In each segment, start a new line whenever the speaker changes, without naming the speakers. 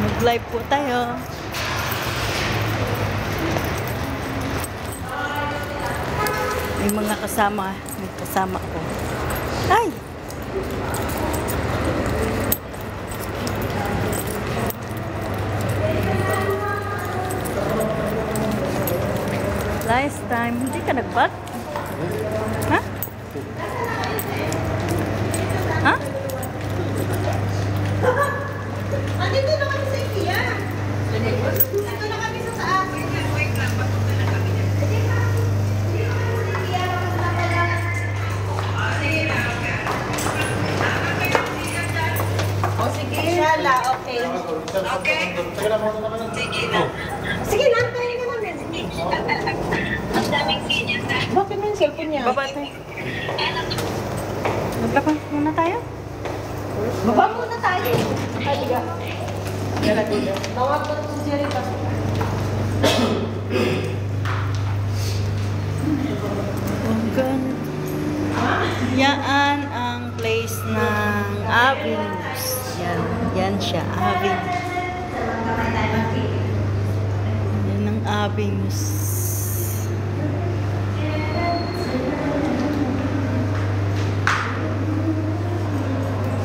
Mag-live po tayo. May mga kasama. May kasama ko. Ay! Last time, hindi ka nag-bag? Ha? Ha?
Andito na kami sa IKEA. Andito na kami sa taas. Wait lang, papunta na kami dyan. Sige na. Dito kami sa IKEA. O sige, inshallah. Okay. Okay? Sige na. Sige na, tayo ka namin. Ang daming sinyas na. Bakit mo yung cellphone niya?
Baba tayo. Maglaba muna tayo.
Baba muna tayo. Halika. Tawag ko si Jerry pa.
Yan ang place ng Avenues. Yan siya, Avenues. Yan ang Avenues.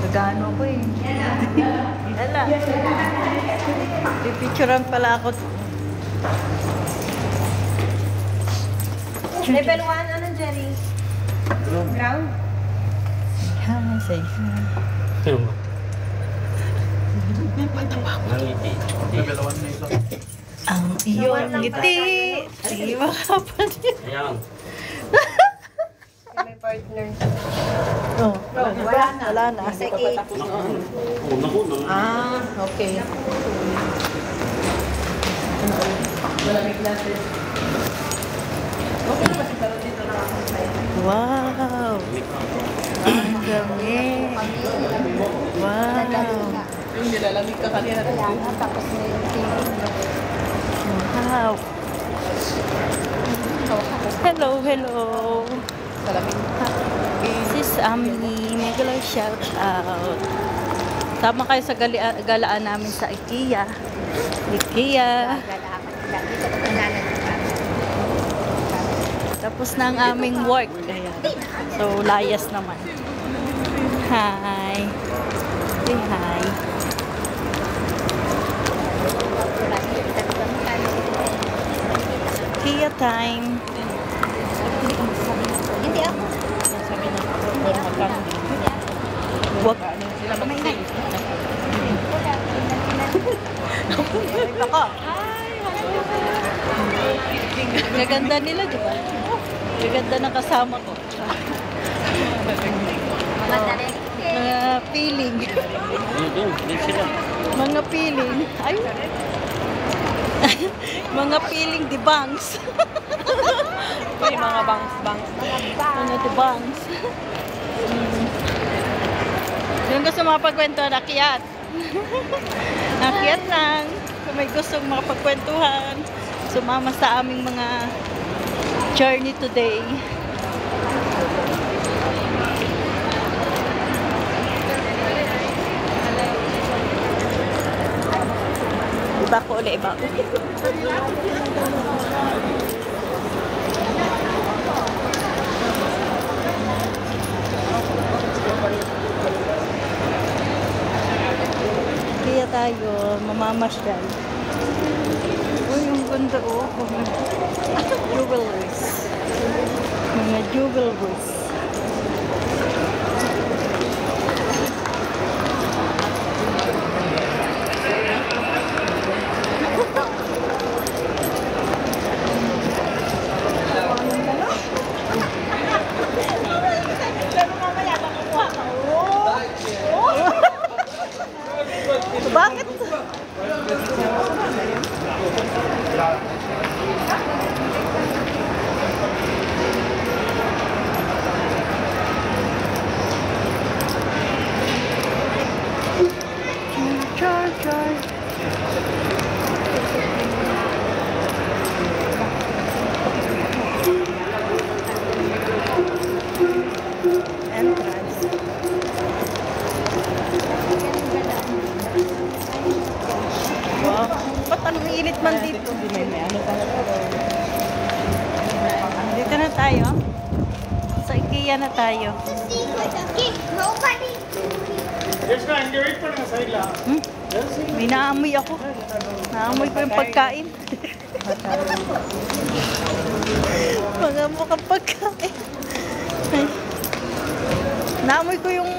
Nagano ko eh. Hala. Pipicturean pala ako.
Level 1, ano Jerry? Brown?
Hi, say hi.
Sino mo? Nangiti.
Ang iyong ngiti. Di makapal.
Ayan.
May partner.
Oh, wala na.
Sige.
Naku.
Ah, okay.
Wow. Ang dami. Wow.
Yung nilalamig ka kanina. Tapos may
Wow. Hello, hello.
salamig.
This is Ami. Mega shout out. Tama kayo sa galaan namin sa IKEA. IKEA. Tapos na ang aming work. Ayan. So, layas naman. Hi. Say hi. IKEA time.
Hindi ako.
Sabi na wag.
Sila mag-save.
Ako. Gaganda nila, di ba? Gaganda ng kasama ko. Mga feeling.
Doon sila.
Mga feeling. Ay. Mga feeling di bangs.
Uy, mga bangs.
Mga di bangs. Yung gusto makapagkwentuhan, akyat. Akyat lang. Kung may gustong makapagkwentuhan, sumama sa aming mga journey today. Iba ko ulit, iba. Kaya tayo, mamamasyal. Uy, yung ganda oh. Mga jewelries. Mga jewelries. Bakit? Char. Entrance. mainit man dito. Dito na tayo. Sa IKEA na tayo. May naamoy ako. Naamoy ko yung pagkain. Mga mukhang pagkain. Ay. Naamoy ko yung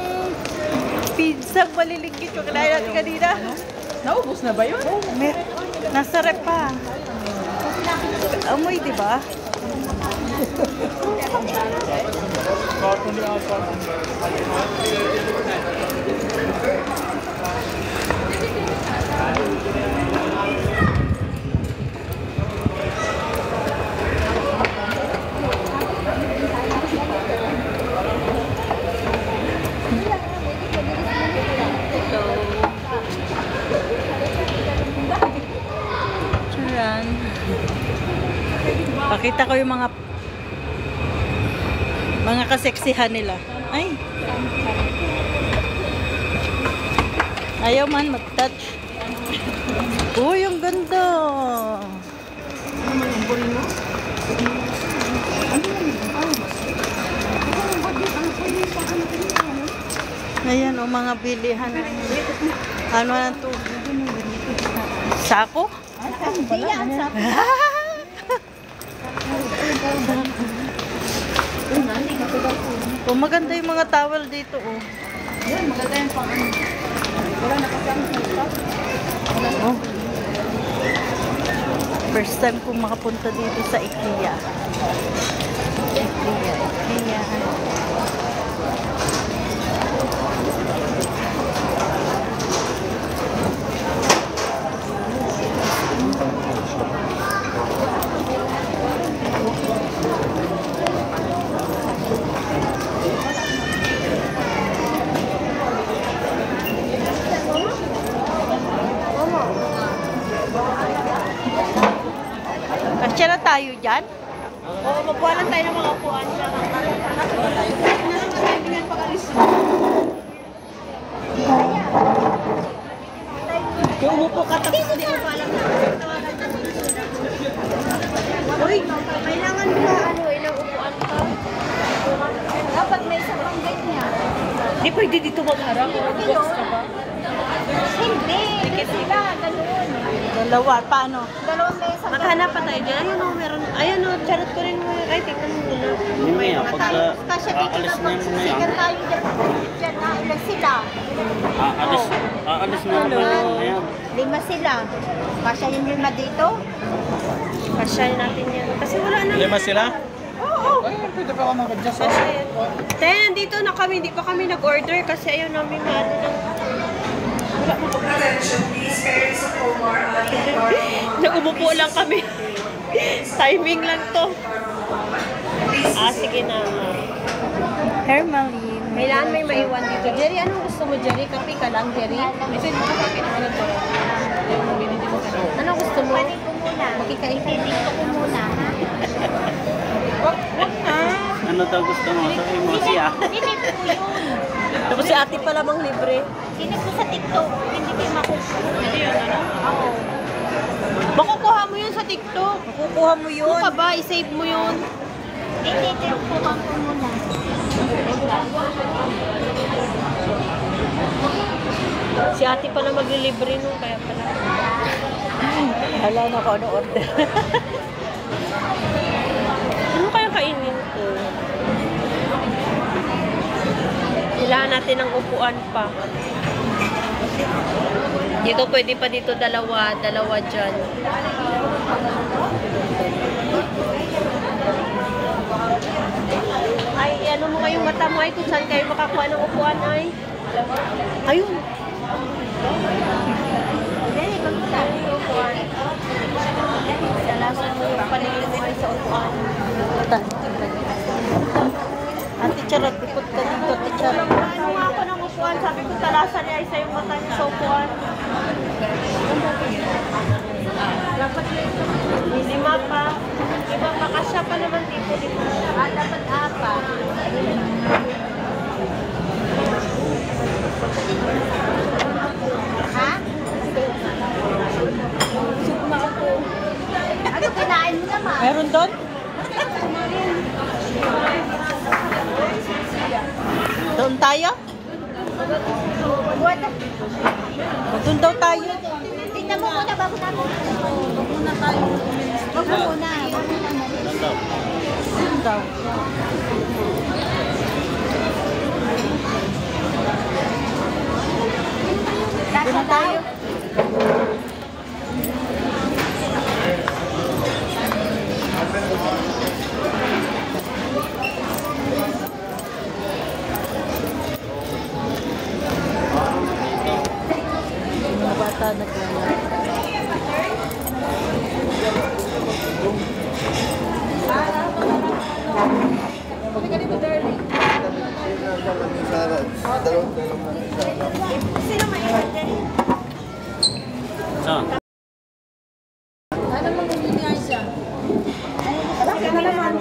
pizza malilinkit ko kinain natin kanina.
Naubos na ba yun?
Nasa rep pa. Amoy, di ba? Charan. Pakita ko yung mga kaseksihan nila. Ay. Ayaw man mag-touch. Uy, ang ganda. Ayan o, mga bilihan. Ano na ito? Sako? Oh, maganda yung mga towel dito, oh.
Yan, maganda yung pang ano. Wala na kasi ang
Oh. First time kong makapunta dito sa IKEA. IKEA. Kasya na tayo dyan?
Oo, magkuha lang tayo ng mga upuan. Kung umupo ka, tapos hindi mo pa alam na. Uy, kailangan ba ilang upuan ka? Dapat may isang panggay niya. Hindi pwede dito magharap. Box ka ba? Hindi, sila, ganoon.
Dalawa, paano?
Dalawang mesa. Maghanap pa tayo dyan. Ayun o, meron. Ayun o, charot ko rin mo. Ay, tingnan mo muna.
Hindi mo yan. Pagka aalis na yun muna yan.
Sigan tayo dyan na ilan sila.
Aalis na naman yun yan.
5 sila. Kasya yung 5 dito? Kasya natin yan. Kasi wala na.
5 sila?
Oo. Pwede pa ako mag-adjust. Then, dito na kami. Hindi pa kami nag-order kasi ayaw namin maano ng... Nag-umupo lang kami. Timing lang to. Sige na.
Hermaline.
Kailangan may maiwan dito. Jerry, anong gusto mo, Jerry? Kape ka lang, Jerry? Ito yung kape na ano to. Anong gusto mo? Pwede ko muna. Makikaipin dito ko muna, ha?
Ano daw gusto mo? Sabi mo siya.
Dinip ko yun.
Tapos si ate pa lamang libre.
Dinip ko sa TikTok. Hindi kayo makukuha. Hindi yun, ano? Oo. Makukuha mo yun sa TikTok.
Makukuha mo yun.
Ano ka ba? I-save mo yun. Hindi, kukuha ko muna. Si ate pala maglilibre nun, kaya pala.
Hala na ko ano order.
Ano kaya kainin ko? Kailangan natin ng upuan pa. Dito, pwede pa dito dalawa dyan. Ay, ano mo kayong mata mo ay kung saan kayo makakuha ng upuan ay? Ayun. Dali, magpunta. Upuan. Dalasan mo yung paningin mo ay sa upuan.
Ate Charot, ikot ka dito, Ate Charot.
Ano nga ako ng upuan? Sabi ko talasan niya ay sa yung mata niya sa upuan. Dapat may 5 pa. Iba makasya pa naman dito. Dapat 4.
Doon? Doon tayo? Doon daw tayo.
Tingnan mo muna bago namin. Huwag muna tayo. Huwag muna.
Doon daw. Doon na tayo. Mga bata naglalaro.
Sino may order?
Saan?
Ano mo bibigyan siya? Bakit na naman?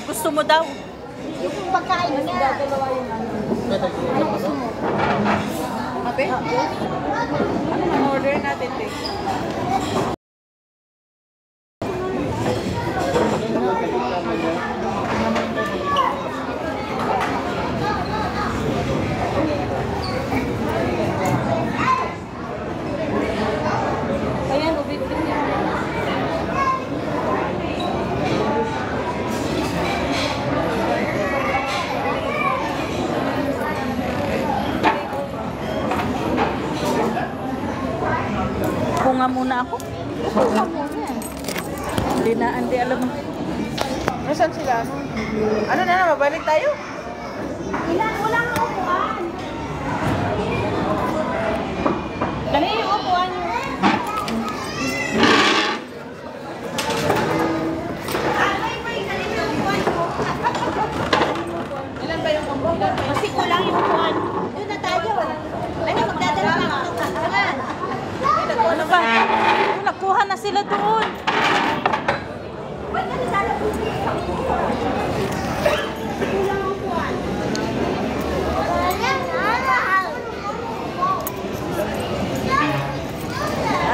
Gusto mo daw?
Yung pagkain niya. Ano gusto mo? Ape? Ano ang order natin, te? Ayan, ubit niya.
Bunga muna ako. Hindi alam mo.
Nasaan sila? Ano na, mabalik tayo? Wala nga upuan. Dali yung upuan nyo. Ilan ba yung upuan? Kasi kulang yung upuan. Doon na tayo. Ano, magdadala na ako.
Ano ba? Nakuha na sila doon.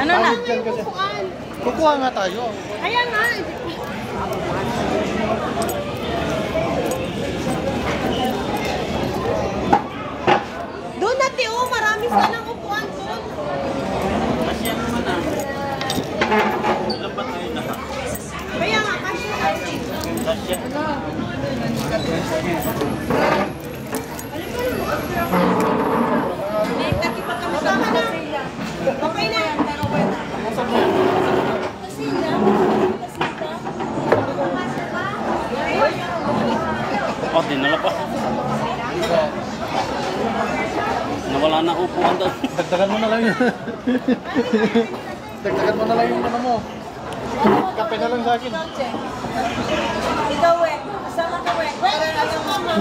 Ano na?
Kukuha nga tayo.
Kaya nga. Doon na, Teo. Marami sanang upuan doon.
Kasi ano naman ah. Ilan ba tayo lahat?
Kaya nga, kasi
Kasi
kasama na. Okay na.
oh, dinala pa. Nawala na upuan doon.
Dagdagan mo na lang yun. Dagdagan mo na lang yung ano mo. Kape na lang sa akin.
Ikaw, we. Kasama ka, we. Para ano mama.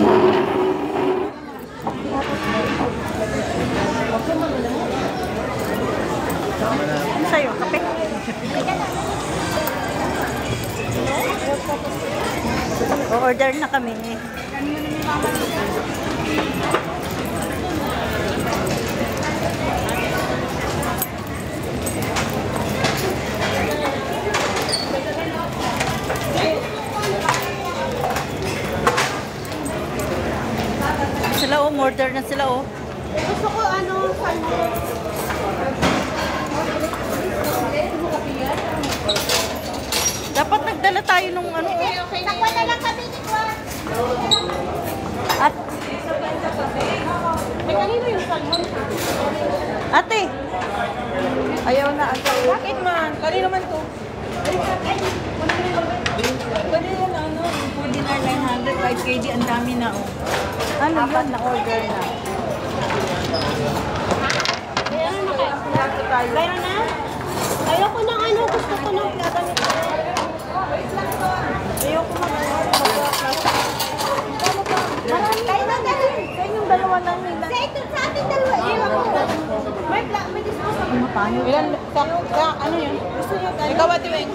Ano sa'yo? Kape? O-order na kami. Sila order na sila
Gusto ko ano, salmon.
Dapat nagdala tayo nung ano.
Takwa na lang kami ni Juan.
At,
Kanino yung salmon?
ate, ayaw na ate.
Bakit man? Kanino man to? Pwede yun ano, for dinner 900, 5 kg, ang dami na
Ano yun? Na-order na.
Meron na? Ayoko ng ano, gusto ko ng plata nito. Ayoko Kayo na dali. Kayo yung dalawa lang nila. Sa ating dalawa. May disposal. Ilan? Ano yun? Gusto nyo tayo? Ikaw, Ate Weng.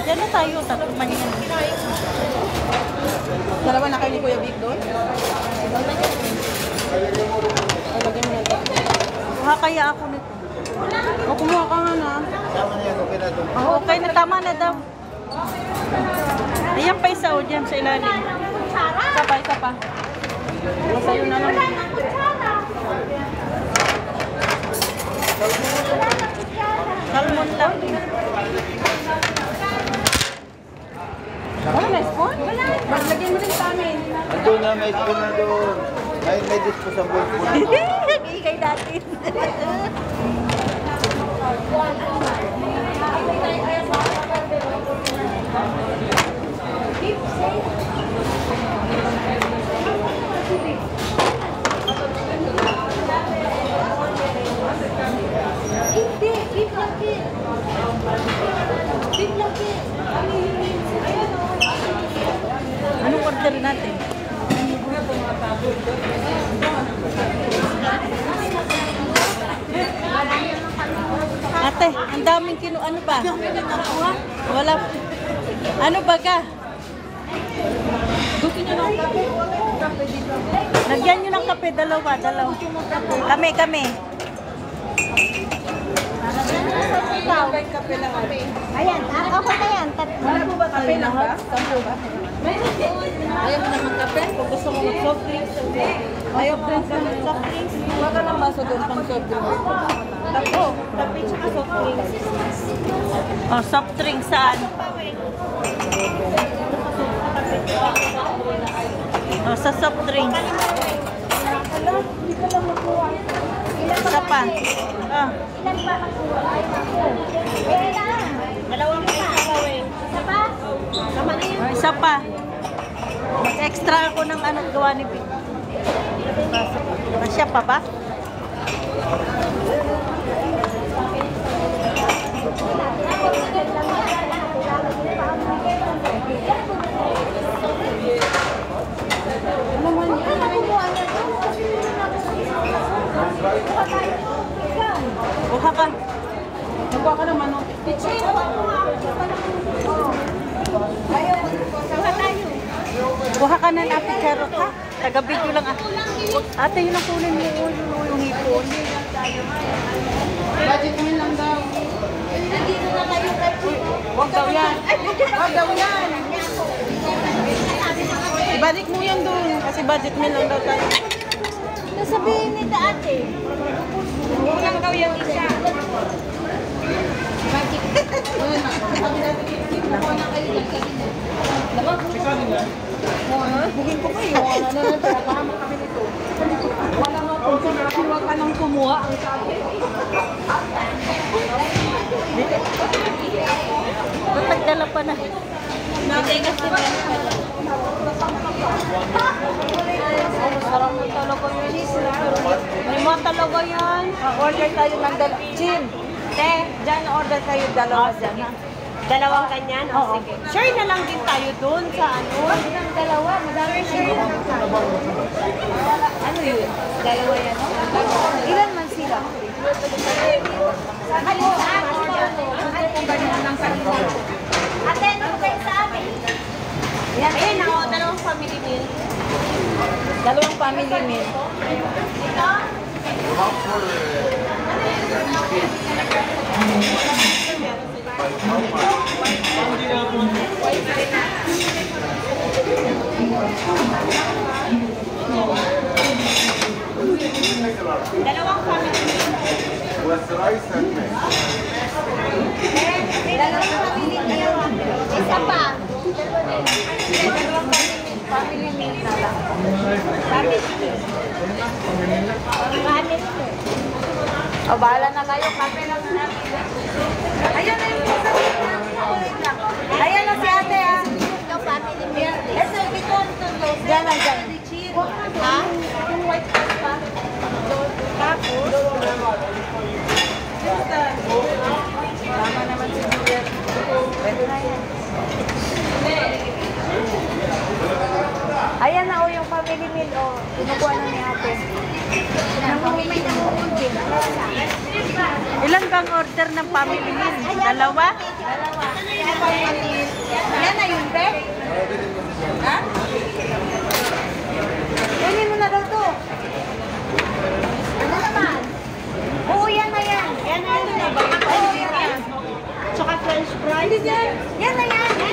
Diyan na tayo. Tatlo man yan.
Dalawa na kayo ni Kuya Vic doon?
Kuha kaya ako nito.
O, kumuha ka nga na.
Tama na yan, okay na ito.
Okay na, tama na daw. Ayan pa isa o dyan sa ilalim. Isa pa, isa pa. Sa'yo na lang. Salmon lang.
Wala na spoon? Wala. Maglagyan mo rin sa amin.
Andun na, may spoon na doon. May disposable spoon na doon.
Igay natin.
Hindi, beef lagi. Beef lagi.
Anong order natin? Ate, ang daming ano ba? Wala. Ano baga? Lagyan nyo ng kape, dalawa. Kami.
Ayan, ako na yan. Wala po ba kape lang ba? Sampo ba?
Ayaw mo naman kape? Kung gusto mo mag-soft drinks. Ayaw drinks ka ng soft drinks. Huwag ka ng baso doon pang soft drinks.
Kape tsaka soft drinks.
Oh, soft drinks saan? Oh, sa soft drinks. Isa pa. Ah.
Ilan pa nakuha? Ilan? Dalawang pa. Isa pa? Sama na yan.
Oh, isa pa. Mag-extra ako ng anong gawa ni Pete. Masya pa ba? Buka ka. Nagbuka ka ng manok. Buka ka na natin carrot ha. Taga-video lang ah. Ate, yun ang kunin mo yung hipon.
Budget namin lang daw. Nandito na kayo kay
Huwag daw yan.
Wag daw yan.
Ibalik mo yan doon. Kasi budget meal lang daw tayo.
Nasabihin ni ate. Kulang daw yung isa. Budget.
Bugin ko kayo. Wala na lang. Pahamak kami nito. Wala nga po. Huwag ka nang kumuha. Ang sabi. Ba't nagdala pa na? Natigas din yan. Sarap na talaga yun. Lima talaga yan.
Order tayo ng Chin. Te, dyan order tayo dalawa dyan. Dalawang kanyan? O, sige.
Share na lang din tayo doon sa ano.
Dalawa, madami share. Ano yun? Dalawa yan, no? Ilan man sila? Ate, ano kayo sa amin? Yan, ayun ako, dalawang family meal.
Dalawang family meal.
Ito? Dalawang family meal.
With rice and meat.
Dalawang family meal. Isa pa. Family meal na lang. Family meal. Family meal. O, bahala na kayo. Kape lang na. Ayan na yung isa. Ayan na si ate, ha? Yung family meal. Ito, ito. Diyan lang, diyan. Ha? Yung white sauce pa. Tapos? Tama naman si Juliet. Pwede na yan. Ayan na o yung family meal o. Tinukuha na ni ate. May nangungundi.
Ilan bang order ng family meal? Dalawa?
Dalawa. Yan na yun, be? Ha? Kunin mo na daw to. Ano naman? Oo, yan na yan. Yan na yan. Oo, yan na yan. Tsaka french fries. Yan na yan.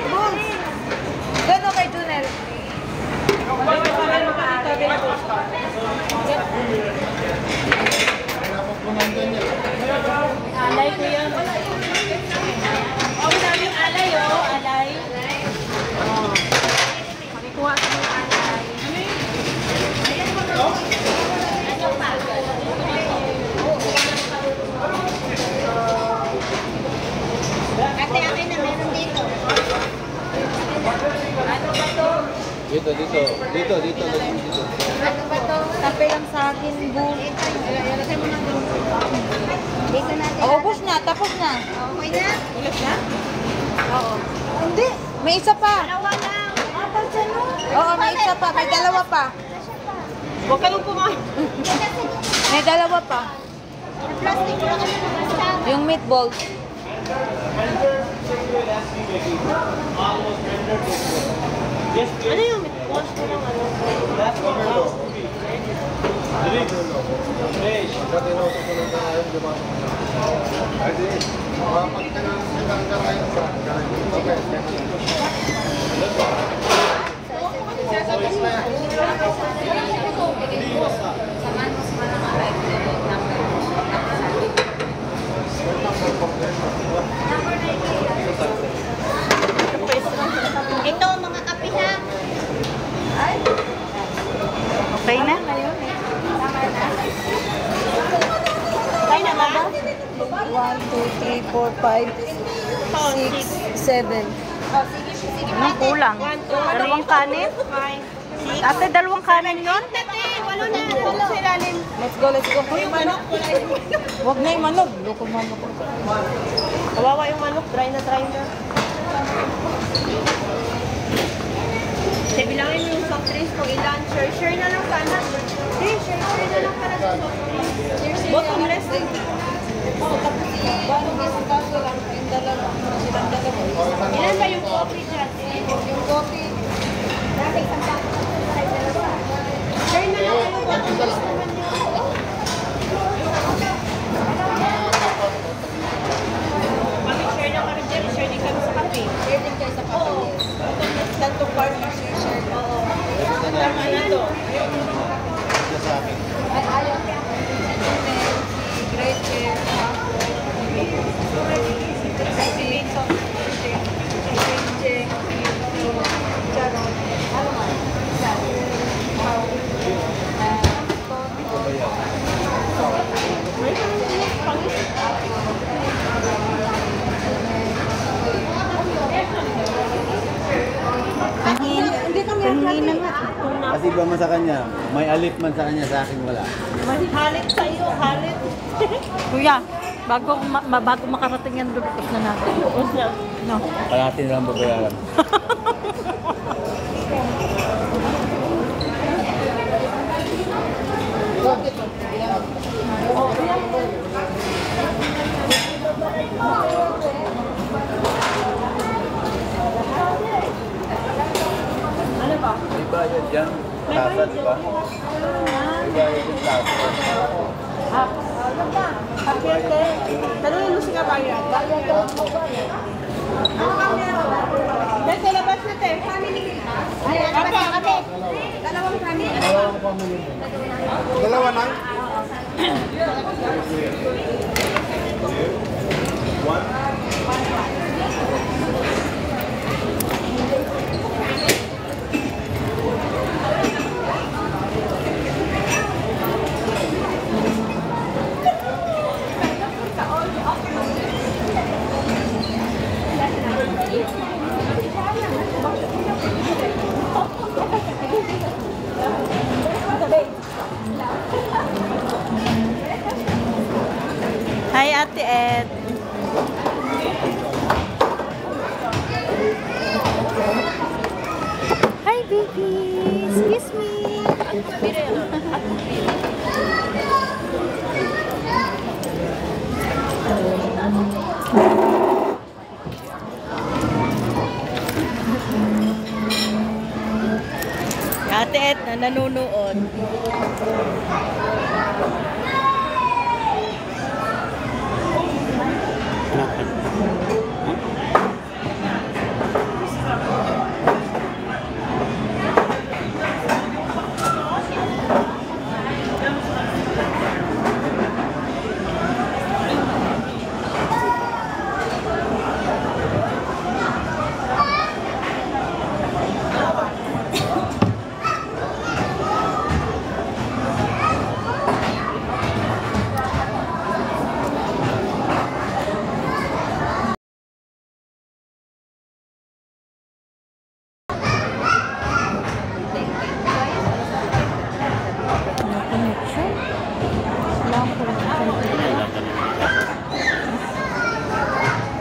Alay ko yan. Oh, daming alay, oh. Alay. Oh. Pakikuha sa mga alay.
Ate, akin na meron dito. Ano ba to?
Dito.
Ano ba to?
Tape lang sa akin, bu.
Ilagay mo na dito. Dito natin.
Oh, ubos na. Tapos na.
Okay na? Ulit na?
Oo. Hindi. May isa pa.
Dalawa lang. Apat siya no?
Oo, may isa pa. May dalawa pa.
Huwag ka nung kumain.
May dalawa pa.
Plastic mo lang naman.
Yung meatballs.
Ano yung wash mo lang ano? Ito, mga kape ha.
Okay na?
Kaya na ba?
1, 2, 3, 4, 5, 6, 7. Anong kulang? Dalawang kanin? Ate, dalawang kanin yun?
Walo na. Walo sa ilalim.
Let's go.
Yung manok, wala yung manok.
Huwag na yung manok. Loko manok.
Kawawa yung manok, dry na. Kasi bilangin mo yung soft drinks kung ilan. Share na lang sana. Share na lang para sa soft drinks. Bottomless. Ilan ba yung coffee dyan? Yung coffee. Dati isang tapo. Share na lang kayo. Bottomless naman yun. Kami share na kami dyan. Share din kami sa kape. Share din kayo sa kape. Oo. Bottomless lang itong partner share. Oo. Tama na to. At ayaw kaya si Gretchen.
Pahingi na nga.
Kasi ba man sa kanya, may alip man sa kanya, sa akin wala.
Halit sa iyo, halit.
Kuya, bago makarating yan, lulutos na natin. No.
Kalahati na lang babayaran.
Ano ba?
May bayad yan. Tasa, di ba? May bayad yung tasa.
Ano ba? Pakete. Tanungin mo si Kabayan. Dito, labas na te. Family meal. Ay, labas na kami. Dalawang family.
Dalawa na?
Hi, Ate Ed. Hi, baby. Excuse me. Ate Ed na nanonood.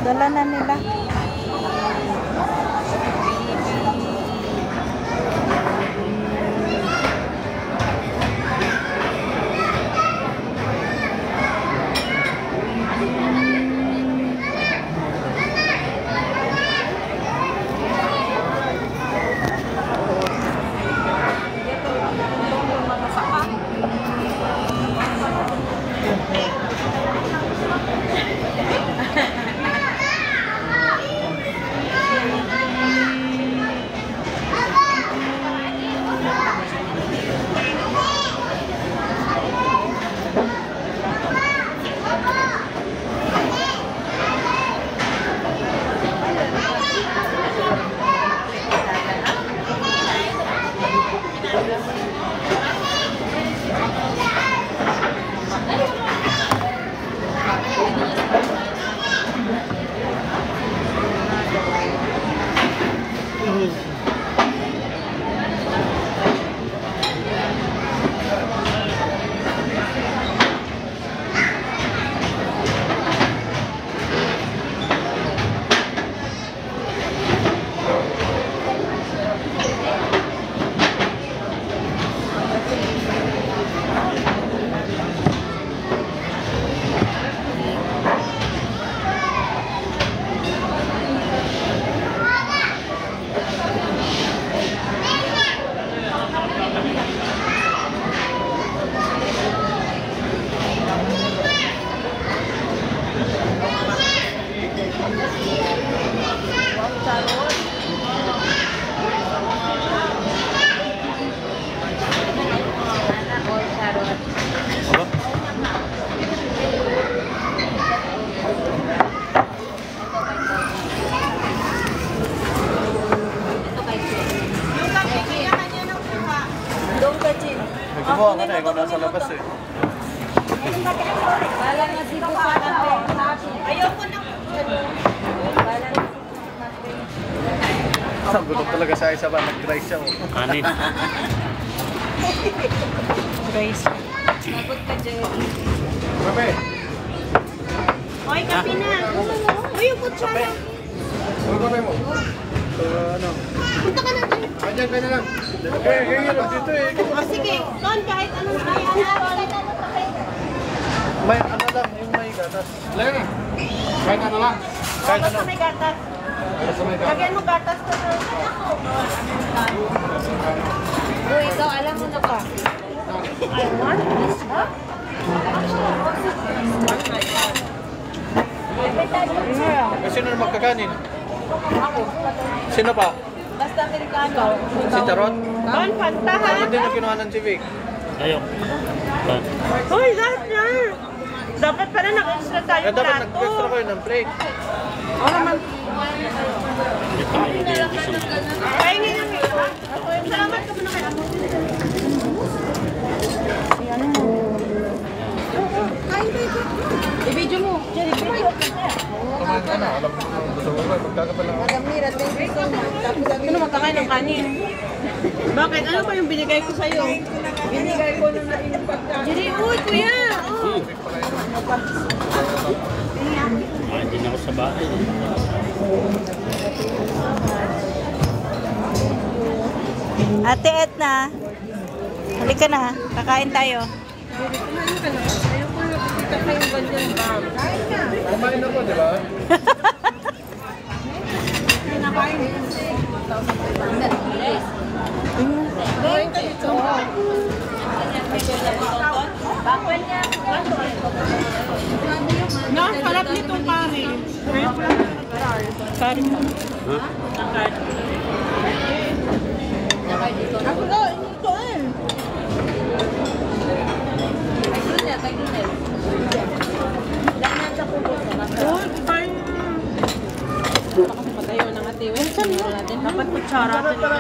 Dala na nila.
Nagkuha ka na, ikaw nasa labas eh.
Ayoko na.
Ang gutom talaga sa isa ba? Nag-rice siya oh.
Kanin.
Rice.
Sagot ka, Jerry.
Kape!
Hoy, kape na. Uy, yung kutsara.
Ano kape mo? Ano?
Punta ka na dun.
Andiyan ka na lang. Hirap dito eh.
O sige, Ton, kahit anong kaya na.
May ano lang, yung may gatas. Lagi. Kahit ano lang. Kahit ano.
Basta may gatas.
Basta may gatas.
Lagyan mo gatas ka na. Uy, ikaw, alam mo na ba? I want this one.
Sino na magkakanin?
Ako.
Sino pa?
Basta Amerikano.
Si Tarot?
Ton, panta ha?
Ano din ang kinuha ng Civic?
Ayok.
Uy, lahat na. Dapat pala nag-extra tayo
Kaya dapat
plato.
nag-extra kayo ng plate.
Oo naman.
Ito ang hindi yung gusto mo.
Kainin lang ito. Salamat ka muna kay Amo. I-video mo. Jerry, video.
Kumain ka na, alam mo kung gusto mo ba, magkakapal lang.
Ano magkakain ng kanin? Bakit? Ano ba yung binigay ko sa'yo? Binigay ko na yung pagkain. Jerry, uy, kuya! Oh.
Ah, hindi na ako sa bahay.
Ate Edna. Halika na. Kakain tayo.
Kumain ka na. Ayoko na nakikita kayong ganyan ba? Kain na.
Kumain ako, di ba?
Kain ka dito. Bakwan niya. No, sarap nitong kari. Kaya ko lang
Sorry po.
Ha?
ako na, ito eh. Oh, kain. Baka patayo ng ate. Dapat kutsara ito nila.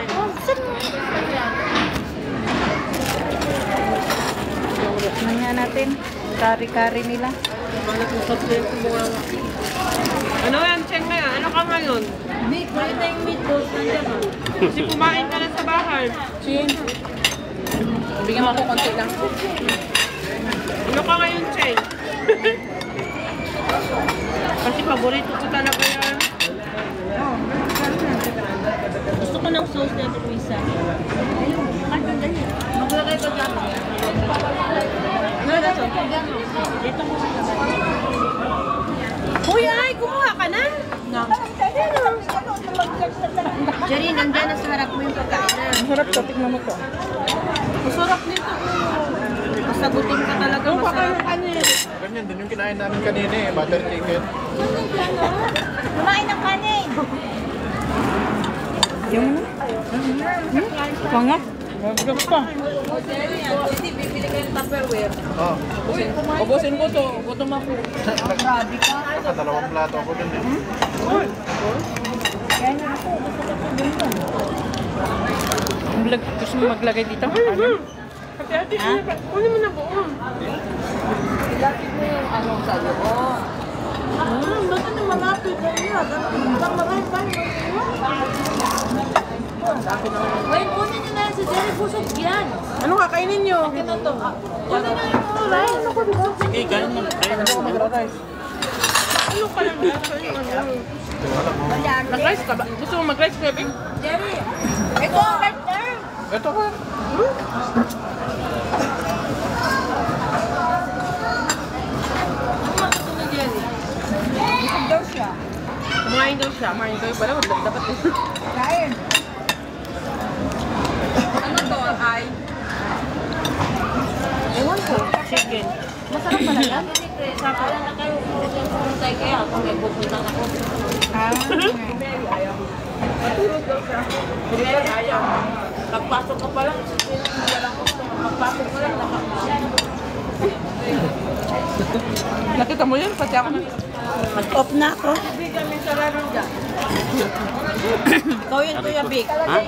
Manya natin. Kari-kari nila.
Ano yan, Cheng na yan? Ano ka ngayon? Meat, wala tayong meatballs. Nandiyan o. Kasi kumain ka na sa bahay. Cheng. Bigyan mo ako konti lang. Ano ka ngayon, Cheng? Kasi paborito ko talaga yan. Gusto ko ng sauce na ito, Luisa. Maglagay ka dyan. Ano na to? Dito mo. Uy, ay! Kumuha ka na? No. Jerry, nandiyan na sa harap mo yung pagkain.
Masarap to, tignan mo to.
Masarap nito. Masagutin ka talaga. Masarap.
Ganyan din yung kinain namin kanina eh, butter chicken.
Kumain ng kanin.
Yung pangat. Magdap pa.
Hindi, bibili ka yung Tupperware.
Oh.
Ubusin ko to. Gutom ako.
Dalawang plato ako dun eh.
Gusto mo maglagay dito?
Kunin mo na buo. Ilapit mo yung ano sa loob. Ba't na malapit na yun? Ang marami. Wait, kunin nyo na yan si Jerry. Busog yan. Ano kakainin nyo? Kunin na to. Kunin na yung rice.
Sige, kain mo. Kain mo.
Ano ka lang
Mag-rice ka ba? Gusto mo mag-rice, baby?
Jerry, ito ang right there.
Ito ko.
Ano gusto ni Jerry? Busog daw siya.
Kumain daw siya. Kumain daw pala. Dapat
Kain. Ano to, ay?
ewan ko. Chicken. Masarap pala yan.
Akala na kayo pupunta kaya ako may pupunta ako. Matulog daw siya. Hindi ayaw. Pagpasok ko pa lang, wala ko. Pagpasok ko lang,
Nakita mo yun? Pati ako. Mag-off na ako.
Bigyan mo sa laro dyan. Ikaw yun, Kuya Big.
Ha?